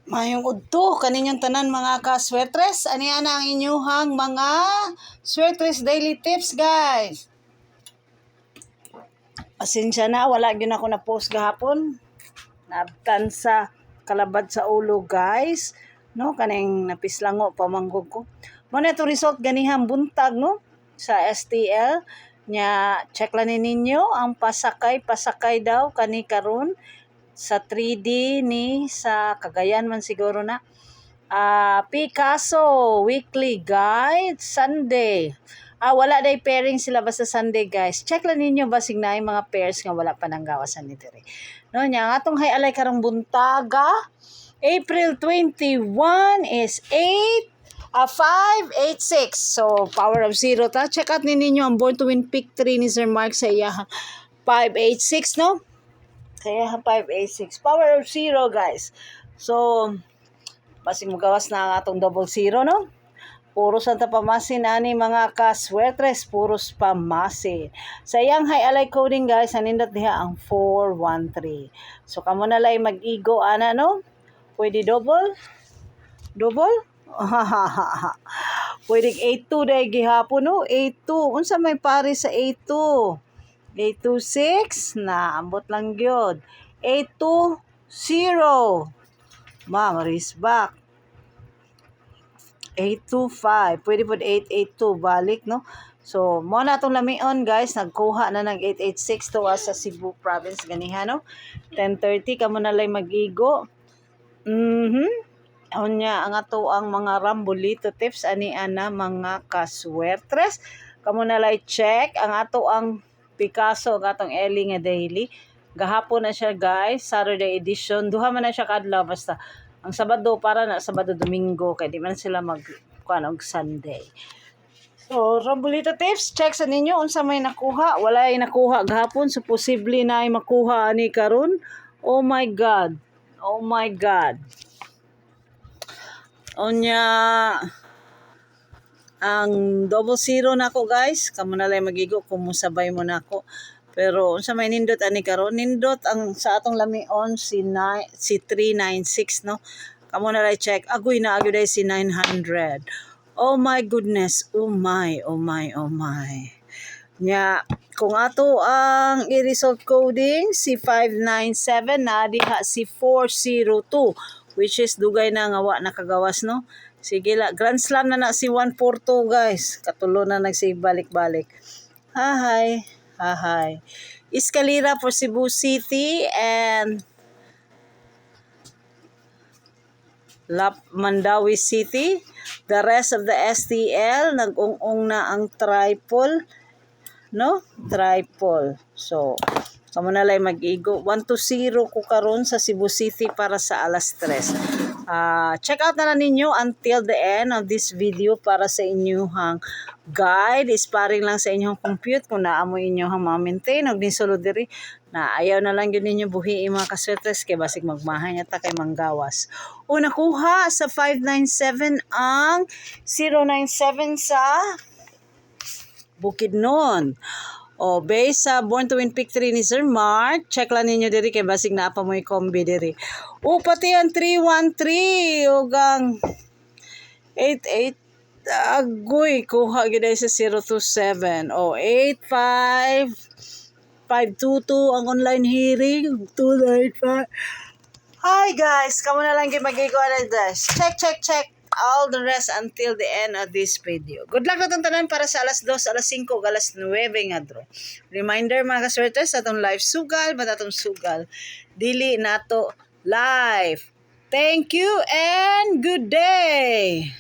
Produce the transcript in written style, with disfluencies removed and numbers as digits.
Mayong udto kaninyong tanan mga kaswertres. Aniya na ang inyuhang mga swertres daily tips, guys. Pasensya na, wala gyud ako na post gahapon. Naabtan sa kalabad sa ulo, guys. No, kaning napislango pamanggog ko. Mo na to result ganihang buntag, no, sa STL nya check lang ninyo ang pasakay daw kani karon sa 3D ni sa Cagayan man siguro na. Picasso weekly guide Sunday. Wala day pairing sila basta Sunday, guys. Check lang ninyo basig na yung mga pairs nga wala pa nang gawasan ni dire. No nya nga atong hay alay karong buntaga April 21 is 586. So power of 0 ta. Check out ninyo ang Born to Win pick 3 ni Sir Mark sa iya 586, no? Kaya 586. Power of 0, guys. So, basig magawas na ang atong double 0, no? Puros ang tapamasin ani mga kaswertres. Puros pamasin. Sa iyang high alay coding, guys, anindot diha ang 413. So, kamo na lang mag-igo, ana, no? Pwede double? Double? Pwede 82 dahil gihapon, no? 82. Unsa may pare sa 82? 826 na ambot lang gyud. 820 ma'am back. 825 pwede pod 882 balik, no? So mo na tong lamion, guys, nagkuha na ng 886 to sa Cebu province ganiha, no? 10:30 kamo na lay mag-igo. Unya ang ato ang mga rambolito tips ani ana mga kaswertres. Kamo na lay check ang ato ang Picasso ang atong Ellie nga daily. Gahapon na siya, guys, Saturday edition. Duha man na siya kadlaw basta. Ang Sabado para na Sabado Domingo kay di man sila kuan og Sunday. So, rambolito tips, check sa ninyo unsa may nakuha. Wala ay nakuha gahapon, so posible na ay makuha ani karon. Oh my God. Oh my God. Onya ang double 0 nako, guys. Kamo na lang magigo kung musabay mo nako. Pero unsa may nindot ani karon? Nindot ang sa atong lamion si 396, no. Kamo na lang check. Agoy na agoy day si 900. Oh my goodness. Oh my. Nya kung ato ang i-result coding si 597 na diha si 402, which is dugay na nga wa nakagawas, no. Sige la, Grand Slam na si 142, guys. Katulo na nagsibalik-balik. Hi. Escalera for Cebu City and Mandawi City. The rest of the STL nag-ung-ung na ang triple, no? Triple. So, kamo na lay mag-igo. 120 ko karon sa Cebu City para sa alas 3. Check out na ninyo until the end of this video para sa inyong guide. Isparing lang sa inyong compute kung naamo inyong ma-maintain og nisulod diri na ayaw na lang yun ninyo buhi mga kaswertres kay basig magmahay ta kay manggawas. O nakuha sa 597 ang 097 sa Bukidnon. O base sa Born to Win pick 3 ni Sir Mark, check lang ninyo diri kay basig na pa mo i-combi diri. O pati ang 313 o gang 88 agoy kuha gid sa 027. O 85 522 ang online hearing 295. Hi, guys, kamo na lang gyud magigo na guys. Check all the rest until the end of this video. Good luck natong tanan para sa alas 2, alas 5, alas 9 nga draw. Reminder mga kaswertes, atong live sugal, atong sugal dili nato live. Thank you and good day.